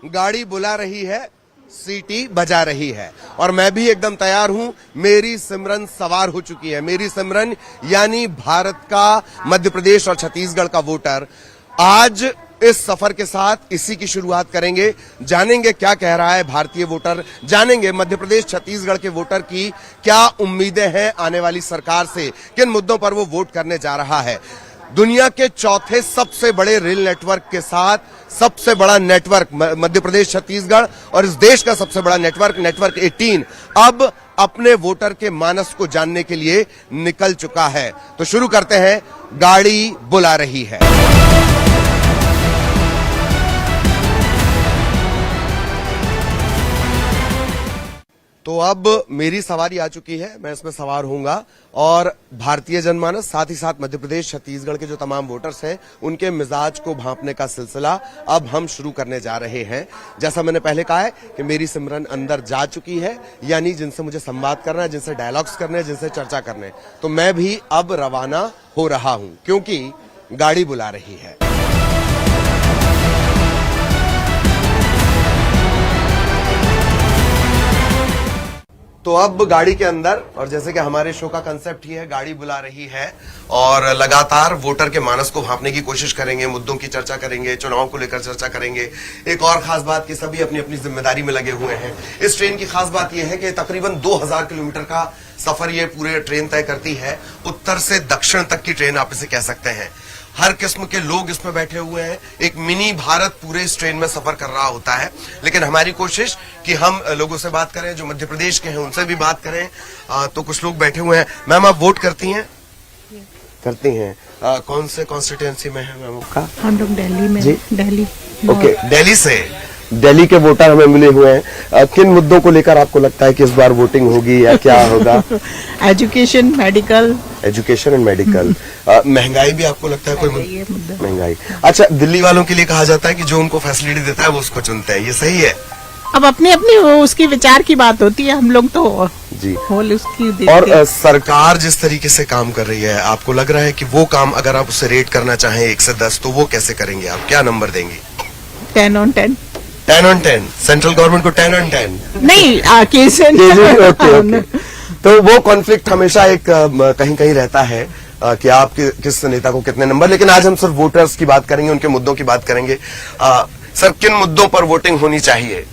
गाड़ी बुला रही है, सीटी बजा रही है और मैं भी एकदम तैयार हूं। मेरी सिमरन सवार हो चुकी है। मेरी सिमरन यानी भारत का मध्य प्रदेश और छत्तीसगढ़ का वोटर आज इस सफर के साथ इसी की शुरुआत करेंगे। जानेंगे क्या कह रहा है भारतीय वोटर, जानेंगे मध्य प्रदेश छत्तीसगढ़ के वोटर की क्या उम्मीदें हैं आने वाली सरकार से, किन मुद्दों पर वो वोट करने जा रहा है। दुनिया के चौथे सबसे बड़े रेल नेटवर्क के साथ सबसे बड़ा नेटवर्क मध्य प्रदेश छत्तीसगढ़ और इस देश का सबसे बड़ा नेटवर्क 18 अब अपने वोटर के मानस को जानने के लिए निकल चुका है। तो शुरू करते हैं, गाड़ी बुला रही है। तो अब मेरी सवारी आ चुकी है, मैं इसमें सवार होऊंगा और भारतीय जनमानस साथ ही साथ मध्य प्रदेश छत्तीसगढ़ के जो तमाम वोटर्स हैं उनके मिजाज को भांपने का सिलसिला अब हम शुरू करने जा रहे हैं। जैसा मैंने पहले कहा है कि मेरी सिमरन अंदर जा चुकी है, यानी जिनसे मुझे संवाद करना है, जिनसे डायलॉग्स करने हैं, जिनसे चर्चा करने, तो मैं भी अब रवाना हो रहा हूं क्योंकि गाड़ी बुला रही है। तो अब गाड़ी के अंदर, और जैसे कि हमारे शो का कंसेप्ट ही है, गाड़ी बुला रही है और लगातार वोटर के मानस को भांपने की कोशिश करेंगे, मुद्दों की चर्चा करेंगे, चुनाव को लेकर चर्चा करेंगे। एक और खास बात कि सभी अपनी अपनी जिम्मेदारी में लगे हुए हैं। इस ट्रेन की खास बात यह है कि तकरीबन 2000 किलोमीटर का सफर ये पूरे ट्रेन तय करती है। उत्तर से दक्षिण तक की ट्रेन आप इसे कह सकते हैं। हर किस्म के लोग इसमें बैठे हुए हैं। एक मिनी भारत पूरे इस ट्रेन में सफर कर रहा होता है। लेकिन हमारी कोशिश कि हम लोगों से बात करें, जो मध्य प्रदेश के हैं उनसे भी बात करें। तो कुछ लोग बैठे हुए हैं। मैम, आप वोट करती हैं? करती हैं। कौन से कॉन्स्टिट्यूएंसी में है मैम आपका? हम लोग दिल्ली में। दिल्ली। ओके, दिल्ली से। दिल्ली के वोटर हमें मिले हुए हैं। किन मुद्दों को लेकर आपको लगता है कि इस बार वोटिंग होगी या क्या होगा? Education, medical. Education and medical. महंगाई भी आपको लगता है कोई मुद्दा? महंगाई। अच्छा, दिल्ली वालों के लिए कहा जाता है कि जो उनको फैसिलिटी देता है वो उसको चुनते हैं, ये सही है? अब अपनी अपनी उसकी विचार की बात होती है, हम लोग तो जी होल उसकी। और सरकार जिस तरीके से काम कर रही है, आपको लग रहा है कि वो काम अगर आप उसे रेट करना चाहें 1 से 10 तो वो कैसे करेंगे? आप क्या नंबर देंगे? 10 on 10। 10 on 10। सेंट्रल गवर्नमेंट को 10 on 10 नहीं, ओके। तो वो कॉन्फ्लिक्ट हमेशा एक कहीं कहीं रहता है कि आप किस नेता को कितने नंबर। लेकिन आज हम सिर्फ वोटर्स की बात करेंगे, उनके मुद्दों की बात करेंगे। सर, किन मुद्दों पर वोटिंग होनी चाहिए?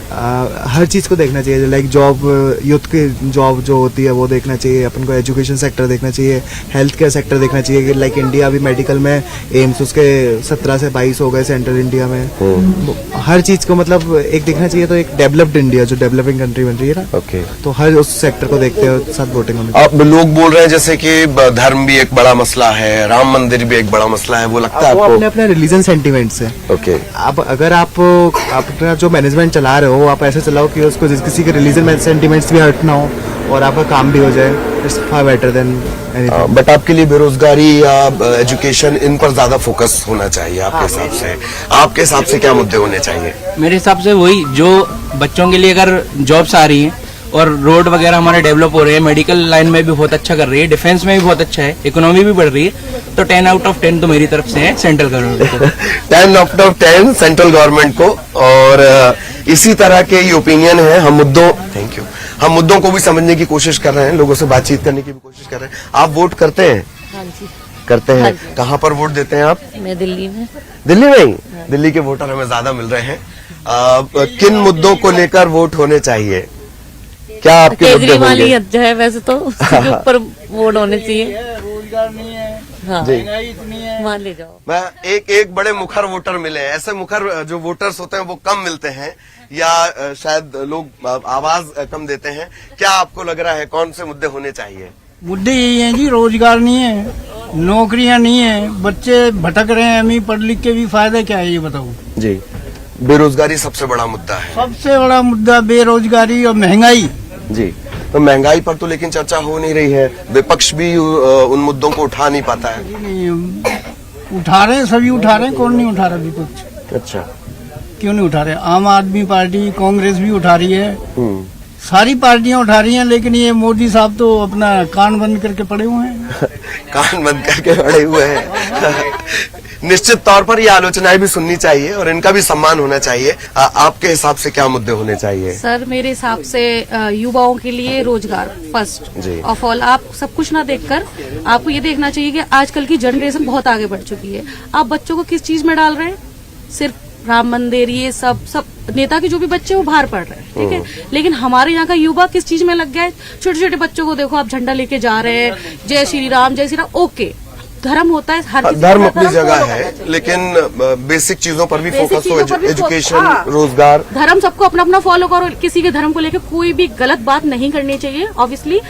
हर चीज को देखना चाहिए। लाइक जॉब, यूथ की जॉब जो होती है वो देखना चाहिए अपन को। एजुकेशन सेक्टर देखना चाहिए, हेल्थ केयर सेक्टर देखना चाहिए। लाइक इंडिया अभी मेडिकल में एम्स उसके 17 से 22 हो गए सेंट्रल इंडिया में। हर चीज को मतलब एक देखना चाहिए। तो एक डेवलप्ड इंडिया जो डेवलपिंग कंट्री बन रही है ना, ओके, तो हर उस सेक्टर को देखते हुए साथ वोटिंग होनी। आप लोग बोल रहे हैं जैसे कि धर्म भी एक बड़ा मसला है, राम मंदिर भी एक बड़ा मसला है, वो लगता है आपको? अपने अपने रिलीजन सेंटिमेंट से। ओके, अब अगर आप अपना जो मैनेजमेंट चला रहे हो आप ऐसे चलाओ कि उसको किसी के रिलीजन सेंटिमेंट्स भी हर्ट ना हो और आपका काम भी हो जाए। It's far better than anything. But आपके लिए बेरोजगारी या एजुकेशन, इन पर ज्यादा फोकस होना चाहिए आपके हिसाब से? आपके हिसाब से क्या मुद्दे होने चाहिए? मेरे हिसाब से वही, जो बच्चों के लिए अगर जॉब्स आ रही हैं और रोड वगैरह हमारे डेवलप हो रहे हैं, मेडिकल लाइन में भी बहुत अच्छा कर रही है, डिफेंस में भी बहुत अच्छा है, इकोनॉमी भी बढ़ रही है, तो 10 out of 10 तो मेरी तरफ से है सेंट्रल गवर्नमेंट को। 10 out of 10 सेंट्रल गवर्नमेंट को। और इसी तरह के ये ओपिनियन है। हम मुद्दों को भी समझने की कोशिश कर रहे हैं, लोगों से बातचीत करने की भी कोशिश कर रहे हैं। आप वोट करते हैं? हाँ जी, करते हैं। हाँ जी। कहाँ पर वोट देते हैं आप? मैं दिल्ली में। दिल्ली में ही? दिल्ली के वोटर हमें ज्यादा मिल रहे हैं। किन मुद्दों को लेकर वोट होने चाहिए? क्या आपके केजरीवाल ही अच्छा है वैसे तो, उसके ऊपर वोट होने चाहिए। रोजगार नहीं है, हाँ, महंगाई इतनी है, मान ले जाओ। मैं एक बड़े मुखर वोटर मिले हैं। ऐसे मुखर जो वोटर्स होते हैं वो कम मिलते हैं, या शायद लोग आवाज कम देते हैं। क्या आपको लग रहा है कौन से मुद्दे होने चाहिए? मुद्दे यही हैं जी, रोजगार नहीं है, नौकरियां नहीं है, बच्चे भटक रहे हैं, अमी पढ़ लिख के भी फायदा क्या है ये बताओ जी। बेरोजगारी सबसे बड़ा मुद्दा है। सबसे बड़ा मुद्दा बेरोजगारी और महंगाई जी। तो महंगाई पर तो लेकिन चर्चा हो नहीं रही है। विपक्ष भी उन मुद्दों को उठा नहीं पाता है। नहीं, उठा रहे हैं, सभी उठा रहे हैं, कौन नहीं उठा रहा विपक्ष? अच्छा, क्यों नहीं उठा रहे? आम आदमी पार्टी, कांग्रेस भी उठा रही है, सारी पार्टियां उठा रही हैं, लेकिन ये मोदी साहब तो अपना कान बंद करके पड़े हुए हैं। कान बंद करके पड़े हुए हैं। निश्चित तौर पर ये आलोचनाएं भी सुननी चाहिए और इनका भी सम्मान होना चाहिए। आपके हिसाब से क्या मुद्दे होने चाहिए? सर मेरे हिसाब से युवाओं के लिए रोजगार फर्स्ट जी। Of all. आप सब कुछ ना देखकर आपको ये देखना चाहिए कि आजकल की जनरेशन बहुत आगे बढ़ चुकी है। आप बच्चों को किस चीज में डाल रहे हैं? सिर्फ राम मंदिर, ये सब नेता के जो भी बच्चे वो बाहर पढ़ रहे हैं, ठीक है, लेकिन हमारे यहाँ का युवा किस चीज में लग गया है? छोटे छोटे बच्चों को देखो, आप झंडा लेके जा रहे हैं, जय श्री राम जय श्री राम। ओके, धर्म होता है, हर किसी धर्म का अपनी जगह follow है, करना चाहिए। लेकिन बेसिक चीजों पर भी Basic फोकस चीजों पर हो, भी एजुकेशन, हाँ। रोजगार। धर्म सबको अपना अपना फॉलो करो, किसी के धर्म को लेकर कोई भी गलत बात नहीं करनी चाहिए। ऑब्वियसली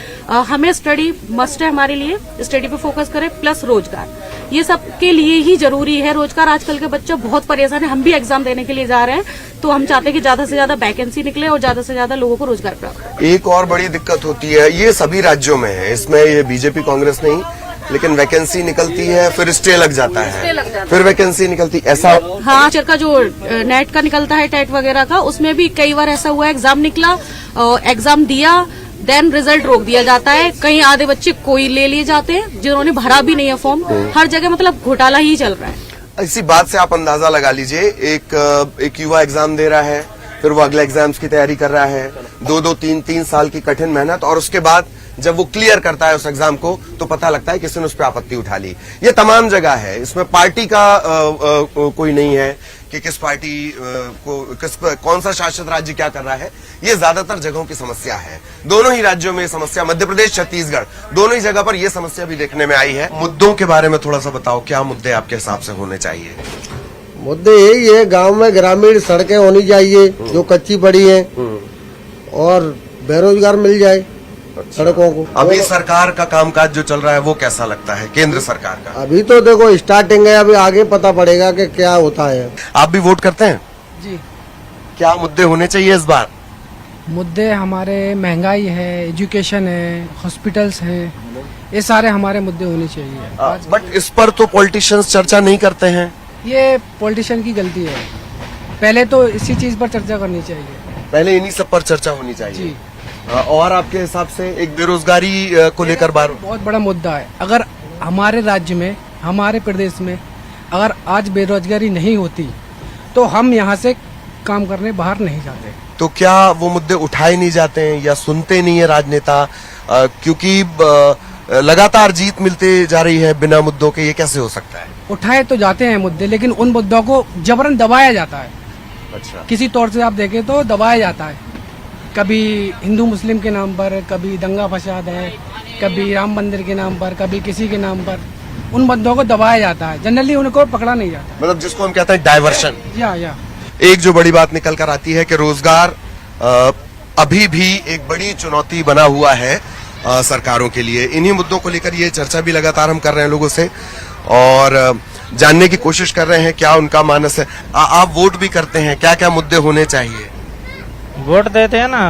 हमें स्टडी मस्ट है, हमारे लिए स्टडी पे फोकस करें, प्लस रोजगार, ये सब के लिए ही जरूरी है रोजगार। आजकल के बच्चे बहुत परेशान है, हम भी एग्जाम देने के लिए जा रहे हैं, तो हम चाहते हैं कि ज्यादा से ज्यादा वैकेंसी निकले और ज्यादा से ज्यादा लोगों को रोजगार प्राप्त हो। एक और बड़ी दिक्कत होती है, ये सभी राज्यों में है, इसमें ये बीजेपी कांग्रेस नहीं, लेकिन वैकेंसी निकलती है फिर स्टे लग जाता है, फिर वैकेंसी निकलती, ऐसा। हाँ, टीचर का जो नेट का निकलता है, टेट वगैरह का, उसमें भी कई बार ऐसा हुआ है, एग्जाम निकला, एग्जाम दिया, देन रिजल्ट रोक दिया जाता है। कहीं आधे बच्चे कोई ले लिए जाते हैं जिन्होंने भरा भी नहीं है फॉर्म। हर जगह मतलब घोटाला ही चल रहा है। इसी बात से आप अंदाजा लगा लीजिए, एक युवा एग्जाम दे रहा है, फिर वो अगले एग्जाम्स की तैयारी कर रहा है, 2-3 साल की कठिन मेहनत, और उसके बाद जब वो क्लियर करता है उस एग्जाम को, तो पता लगता है किसी ने उस पर आपत्ति उठा ली। ये तमाम जगह है, इसमें पार्टी का कोई नहीं है कि किस पार्टी कौन सा शासित राज्य क्या कर रहा है। ये ज्यादातर जगहों की समस्या है, दोनों ही राज्यों में समस्या, मध्य प्रदेश, छत्तीसगढ़, दोनों ही जगह पर ये समस्या भी देखने में आई है। मुद्दों के बारे में थोड़ा सा बताओ, क्या मुद्दे आपके हिसाब से होने चाहिए? मुद्दे यही है, गांव में ग्रामीण सड़कें होनी चाहिए जो कच्ची पड़ी हैं, और बेरोजगार मिल जाए सड़कों को। अभी सरकार का कामकाज जो चल रहा है वो कैसा लगता है, केंद्र सरकार का? अभी तो देखो स्टार्टिंग है, अभी आगे पता पड़ेगा कि क्या होता है। आप भी वोट करते हैं? जी। क्या मुद्दे होने चाहिए इस बार? मुद्दे हमारे महंगाई है, एजुकेशन है, हॉस्पिटल्स हैं, ये सारे हमारे मुद्दे होने चाहिए। बट इस पर तो पॉलिटिशियंस चर्चा नहीं करते हैं। ये पॉलिटिशियन की गलती है, पहले तो इसी चीज पर चर्चा करनी चाहिए। पहले इन्हीं सब पर चर्चा होनी चाहिए। जी। और आपके हिसाब से एक बेरोजगारी को लेकर बार बहुत बड़ा मुद्दा है। अगर हमारे राज्य में, हमारे प्रदेश में अगर आज बेरोजगारी नहीं होती तो हम यहाँ से काम करने बाहर नहीं जाते। तो क्या वो मुद्दे उठाए नहीं जाते हैं या सुनते नहीं है राजनेता? क्योंकि लगातार जीत मिलते जा रही है बिना मुद्दों के, ये कैसे हो सकता है? उठाए तो जाते हैं मुद्दे, लेकिन उन मुद्दों को जबरन दबाया जाता है। अच्छा। किसी तौर से आप देखें तो दबाया जाता है, कभी हिंदू मुस्लिम के नाम पर, कभी दंगा फसाद है, कभी राम मंदिर के नाम पर, कभी किसी के नाम पर, उन मुद्दों को दबाया जाता है, जनरली उनको पकड़ा नहीं जाता। मतलब जिसको हम कहते हैं डाइवर्शन। या एक जो बड़ी बात निकल कर आती है कि रोजगार अभी भी एक बड़ी चुनौती बना हुआ है सरकारों के लिए। इन्हीं मुद्दों को लेकर ये चर्चा भी लगातार हम कर रहे हैं लोगों से, और जानने की कोशिश कर रहे हैं क्या उनका मानस है। आप वोट भी करते हैं, क्या क्या मुद्दे होने चाहिए? वोट देते हैं ना।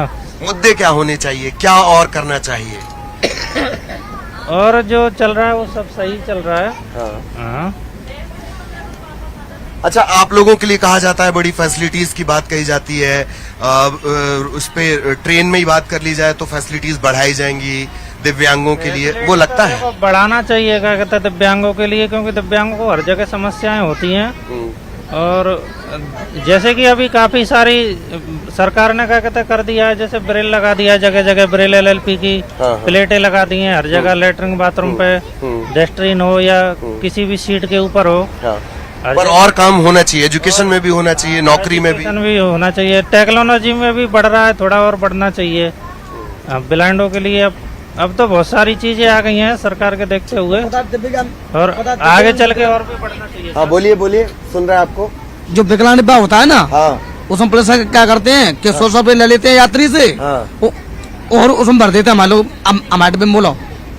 मुद्दे क्या होने चाहिए, क्या और करना चाहिए? और जो चल रहा है वो सब सही चल रहा है। हाँ। अच्छा, आप लोगों के लिए कहा जाता है, बड़ी फैसिलिटीज की बात कही जाती है, उस पे ट्रेन में ही बात कर ली जाए तो फैसिलिटीज बढ़ाई जाएंगी दिव्यांगों के लिए, वो लगता है? बढ़ाना चाहिए, क्या कहते हैं, दिव्यांगों के लिए, क्योंकि दिव्यांगों को हर जगह समस्याएं होती हैं। और जैसे कि अभी काफी सारी सरकार ने क्या कहते कर दिया है, जैसे ब्रेल लगा दिया है, जगह जगह ब्रेल LLP की प्लेटें लगा दी हैं हर जगह, लेटरिन बाथरूम पे, डस्टबिन हो या किसी भी सीट के ऊपर हो। पर और काम होना चाहिए, एजुकेशन में भी होना चाहिए, नौकरी में भी होना चाहिए, टेक्नोलॉजी में भी बढ़ रहा है, थोड़ा और बढ़ना चाहिए। ब्लाइंडों के लिए अब तो बहुत सारी चीजें आ गई हैं सरकार के देखते हुए, और आगे चल के और भी बढ़ना चाहिए। हाँ, बोलिए बोलिए, सुन रहे हैं आपको। जो विकलांग डिब्बा होता है ना, हाँ। उसमें पुलिस क्या करते हैं कि 100 रुपए ले लेते हैं यात्री से, हाँ। और उसमें भर देते हैं हमारे लोग, हमारे डिब्बे में बोलो।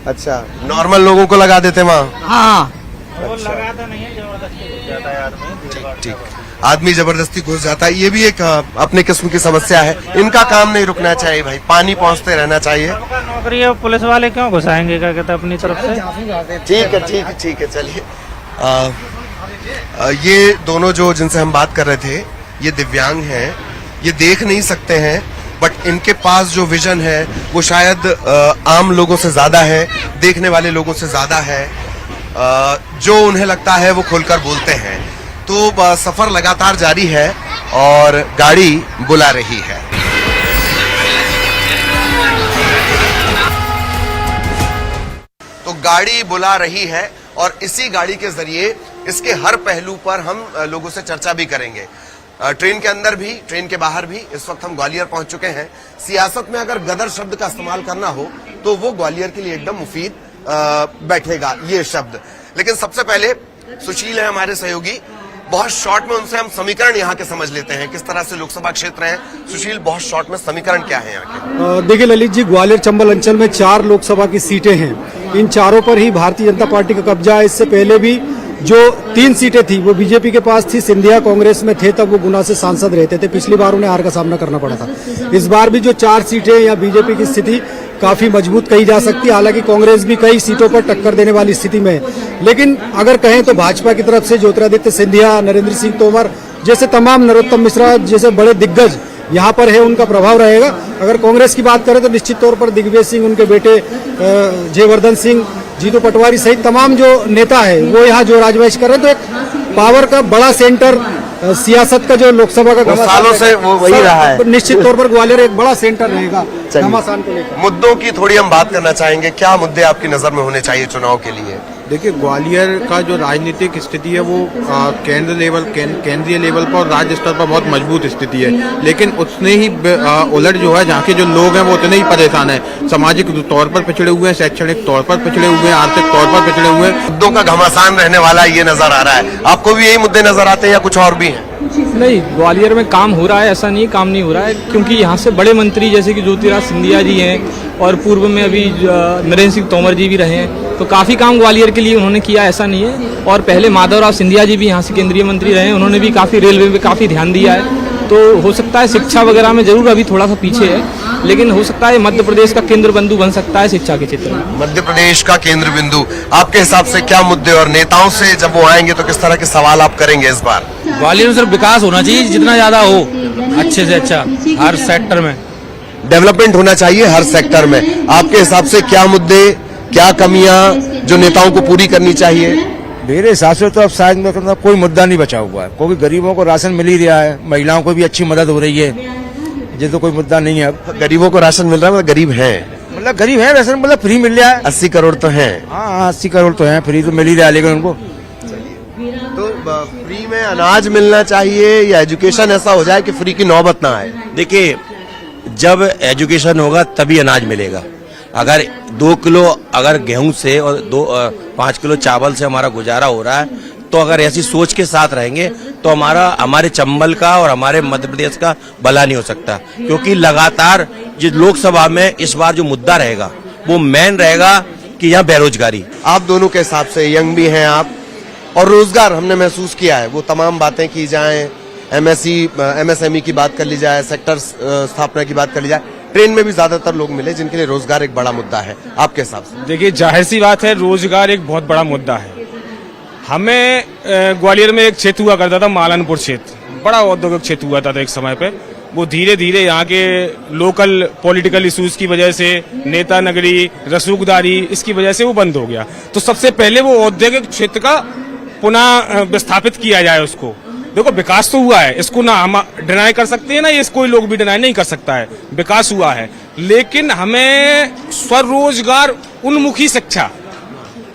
अच्छा, नॉर्मल लोगों को लगा देते वहाँ। हाँ, वो लगाता नहीं है, जबरदस्ती घुस जाता है आदमी। ठीक, आदमी जबरदस्ती घुस जाता है, ये भी एक अपने किस्म की समस्या है। इनका काम नहीं रुकना चाहिए भाई, पानी पहुँचते रहना चाहिए। नौकरी है, पुलिस वाले क्यों घुसाएंगे, क्या कहते हैं, अपनी तरफ से। ठीक है, ठीक है, ठीक है, चलिए। ये दोनों जो जिनसे हम बात कर रहे थे, ये दिव्यांग हैं, ये देख नहीं सकते हैं, बट इनके पास जो विजन है वो शायद आम लोगों से ज्यादा है, देखने वाले लोगों से ज्यादा है। जो उन्हें लगता है वो खुलकर बोलते हैं। तो सफर लगातार जारी है और गाड़ी बुला रही है। तो गाड़ी बुला रही है और इसी गाड़ी के जरिए इसके हर पहलू पर हम लोगों से चर्चा भी करेंगे। ट्रेन के अंदर भी, ट्रेन के बाहर भी। इस वक्त हम ग्वालियर पहुंच चुके हैं। सियासत में अगर गदर शब्द का इस्तेमाल करना हो तो वो ग्वालियर के लिए एकदम मुफीद बैठेगा ये शब्द। लेकिन सबसे पहले सुशील है हमारे सहयोगी, बहुत शॉर्ट में उनसे हम समीकरण यहाँ के समझ लेते हैं, किस तरह से लोकसभा क्षेत्र है। सुशील, बहुत शॉर्ट में समीकरण क्या है यहाँ के? देखिए ललित जी, ग्वालियर चंबल अंचल में 4 लोकसभा की सीटें हैं। इन चारों पर ही भारतीय जनता पार्टी का कब्जा है। इससे पहले भी जो 3 सीटें थी वो बीजेपी के पास थी। सिंधिया कांग्रेस में थे, तब वो गुना से सांसद रहते थे। पिछली बार उन्हें हार का सामना करना पड़ा था। इस बार भी जो 4 सीटें या बीजेपी की स्थिति काफी मजबूत कही जा सकती है। हालांकि कांग्रेस भी कई सीटों पर टक्कर देने वाली स्थिति में है। लेकिन अगर कहें तो भाजपा की तरफ से ज्योतिरादित्य सिंधिया, नरेंद्र सिंह तोमर जैसे तमाम, नरोत्तम मिश्रा जैसे बड़े दिग्गज यहाँ पर है, उनका प्रभाव रहेगा। अगर कांग्रेस की बात करें तो निश्चित तौर पर दिग्विजय सिंह, उनके बेटे जयवर्धन सिंह, जीतू पटवारी सहित तमाम जो नेता है वो यहाँ जो राजवैश कर रहे हैं। तो एक पावर का बड़ा सेंटर, सियासत का जो लोकसभा का सालों से वो वही रहा है। निश्चित तौर पर ग्वालियर एक बड़ा सेंटर रहेगा घमासान को लेकर। मुद्दों की थोड़ी हम बात करना चाहेंगे। क्या मुद्दे आपकी नजर में होने चाहिए चुनाव के लिए? देखिए, ग्वालियर का जो राजनीतिक स्थिति है वो केंद्रीय लेवल पर और राज्य स्तर पर बहुत मजबूत स्थिति है। लेकिन उसने ही उलट जो है, जहाँ के जो लोग हैं वो उतने ही परेशान हैं। सामाजिक तौर पर पिछड़े हुए हैं, शैक्षणिक तौर पर पिछड़े हुए हैं, आर्थिक तौर पर पिछड़े हुए हैं। मुद्दों का घमासान रहने वाला ये नजर आ रहा है। आपको भी यही मुद्दे नजर आते हैं या कुछ और भी हैं? नहीं, ग्वालियर में काम हो रहा है, ऐसा नहीं काम नहीं हो रहा है। क्योंकि यहाँ से बड़े मंत्री जैसे कि ज्योतिरादित्य सिंधिया जी हैं और पूर्व में अभी नरेंद्र सिंह तोमर जी भी रहे हैं, तो काफ़ी काम ग्वालियर के लिए उन्होंने किया, ऐसा नहीं है। और पहले माधवराव सिंधिया जी भी यहाँ से केंद्रीय मंत्री रहे हैं, उन्होंने भी काफ़ी रेलवे में काफ़ी ध्यान दिया है। तो हो सकता है शिक्षा वगैरह में जरूर अभी थोड़ा सा पीछे है, लेकिन हो सकता है मध्य प्रदेश का केंद्र बिंदु बन सकता है शिक्षा के क्षेत्र में। मध्य प्रदेश का केंद्र बिंदु आपके हिसाब से क्या मुद्दे, और नेताओं से जब वो आएंगे तो किस तरह के सवाल आप करेंगे इस बार? ग्वालियर में सिर्फ विकास होना चाहिए, जितना ज्यादा हो अच्छे से अच्छा, हर सेक्टर में डेवलपमेंट होना चाहिए हर सेक्टर में। आपके हिसाब से क्या मुद्दे, क्या कमियां जो नेताओं को पूरी करनी चाहिए? मेरे हिसाब से तो अब शायद मतलब कोई मुद्दा नहीं बचा हुआ है, क्योंकि गरीबों को राशन मिल ही रहा है, महिलाओं को भी अच्छी मदद हो रही है। ये तो कोई मुद्दा नहीं है। अब गरीबों को राशन मिल रहा है, मतलब गरीब हैं, मतलब गरीब है, राशन मतलब फ्री मिल रहा है। 80 करोड़ तो हैं। हाँ, 80 करोड़ तो हैं, फ्री तो मिल ही रहा है। लेकिन उनको तो फ्री में अनाज मिलना चाहिए या एजुकेशन ऐसा हो जाए कि फ्री की नौबत ना आए? देखिए, जब एजुकेशन होगा तभी अनाज मिलेगा। अगर 2 किलो अगर गेहूं से और 5 किलो चावल से हमारा गुजारा हो रहा है, तो अगर ऐसी सोच के साथ रहेंगे तो हमारे चंबल का और हमारे मध्य प्रदेश का भला नहीं हो सकता। क्योंकि लगातार जो लोकसभा में इस बार जो मुद्दा रहेगा वो मेन रहेगा कि यहाँ बेरोजगारी। आप दोनों के हिसाब से, यंग भी हैं आप, और रोजगार हमने महसूस किया है, वो तमाम बातें की जाएं, MSME की बात कर ली जाए, सेक्टर स्थापना की बात कर ली जाए, ट्रेन में भी ज्यादातर लोग मिले जिनके लिए रोजगार एक बड़ा मुद्दा है। आपके हिसाब से? देखिए, जाहिर सी बात है, रोजगार एक बहुत बड़ा मुद्दा है। हमें ग्वालियर में एक क्षेत्र हुआ करता था, मालनपुर क्षेत्र, बड़ा औद्योगिक क्षेत्र हुआ था एक समय पे। वो धीरे धीरे यहाँ के लोकल पॉलिटिकल इश्यूज की वजह से, नेता नगरी, रसूखदारी, इसकी वजह से वो बंद हो गया। तो सबसे पहले वो औद्योगिक क्षेत्र का पुनः विस्थापित किया जाए उसको। देखो, विकास तो हुआ है, इसको ना हम डिनाई कर सकते हैं ना, ये कोई लोग भी डिनाई नहीं कर सकता है, विकास हुआ है। लेकिन हमें स्वरोजगार उन्मुखी शिक्षा,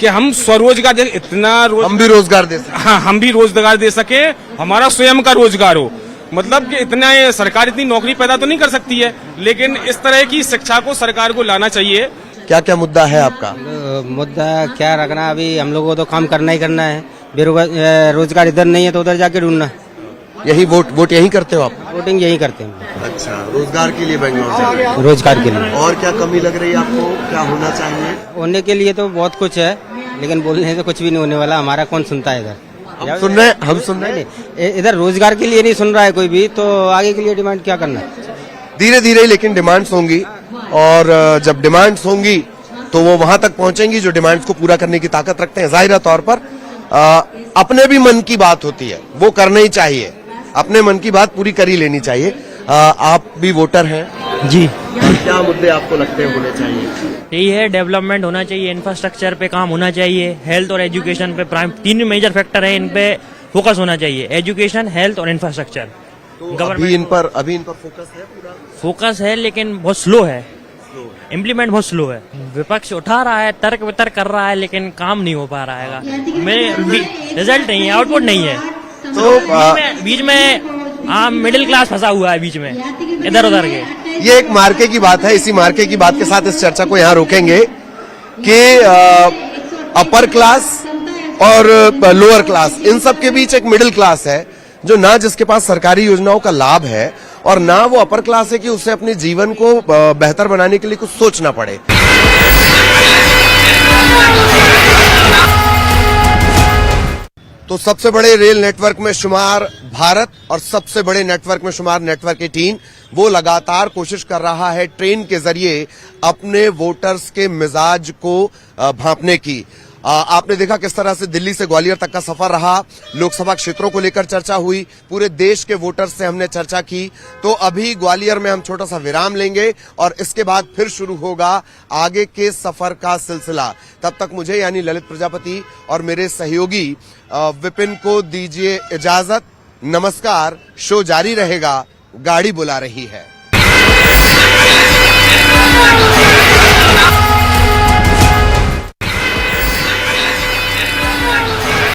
कि हम स्वरोजगार, इतना हम भी रोजगार दे सके। हाँ, हम भी रोजगार दे सके, हमारा स्वयं का रोजगार हो। मतलब कि इतना सरकार इतनी नौकरी पैदा तो नहीं कर सकती है, लेकिन इस तरह की शिक्षा को सरकार को लाना चाहिए। क्या क्या मुद्दा है आपका? मुद्दा क्या रखना, अभी हम लोगों को तो काम करना ही करना है। रोजगार इधर नहीं है तो उधर जाके ढूंढना। यही वोट यही करते हो आप? वोटिंग यही करते हैं। अच्छा, रोजगार के लिए बेंगलोर से? रोजगार के लिए। और क्या कमी लग रही है आपको, क्या होना चाहिए? होने के लिए तो बहुत कुछ है, लेकिन बोलने से कुछ भी नहीं होने वाला। हमारा कौन सुनता है इधर? हम सुन रहे हैं। इधर रोजगार के लिए नहीं सुन रहा है कोई भी, तो आगे के लिए डिमांड क्या करना? धीरे धीरे लेकिन डिमांड्स होंगी, और जब डिमांड्स होंगी तो वो वहां तक पहुंचेंगी जो डिमांड्स को पूरा करने की ताकत रखते हैं। जाहिर तौर पर अपने भी मन की बात होती है, वो करना ही चाहिए, अपने मन की बात पूरी कर ही लेनी चाहिए। आप भी वोटर हैं, जी। क्या मुद्दे आपको लगते हैं होने चाहिए? यही है, डेवलपमेंट होना चाहिए, इंफ्रास्ट्रक्चर पे काम होना चाहिए, हेल्थ और एजुकेशन पे प्राइम 3 मेजर फैक्टर है, इन पे फोकस होना चाहिए, एजुकेशन, हेल्थ और इंफ्रास्ट्रक्चर। अभी इन पर फोकस है पूरा? फोकस है लेकिन बहुत स्लो है, इम्प्लीमेंट बहुत स्लो है। विपक्ष उठा रहा है, तर्क वितर्क कर रहा है, लेकिन काम नहीं हो पा रहा है, रिजल्ट नहीं है, आउटपुट नहीं है। तो बीच में मिडिल क्लास फंसा हुआ है बीच में, इधर उधर के। ये एक मार्के की बात है। इसी मार्के की बात के साथ इस चर्चा को यहाँ रोकेंगे कि अपर क्लास और लोअर क्लास, इन सब के बीच एक मिडिल क्लास है जो ना जिसके पास सरकारी योजनाओं का लाभ है और ना वो अपर क्लास है कि उसे अपने जीवन को बेहतर बनाने के लिए कुछ सोचना पड़े। तो सबसे बड़े रेल नेटवर्क में शुमार भारत और सबसे बड़े नेटवर्क में शुमार नेटवर्क 18 वो लगातार कोशिश कर रहा है ट्रेन के जरिए अपने वोटर्स के मिजाज को भांपने की। आपने देखा किस तरह से दिल्ली से ग्वालियर तक का सफर रहा, लोकसभा क्षेत्रों को लेकर चर्चा हुई, पूरे देश के वोटर्स से हमने चर्चा की। तो अभी ग्वालियर में हम छोटा सा विराम लेंगे और इसके बाद फिर शुरू होगा आगे के सफर का सिलसिला। तब तक मुझे यानी ललित प्रजापति और मेरे सहयोगी विपिन को दीजिए इजाजत। नमस्कार। शो जारी रहेगा, गाड़ी बुला रही है।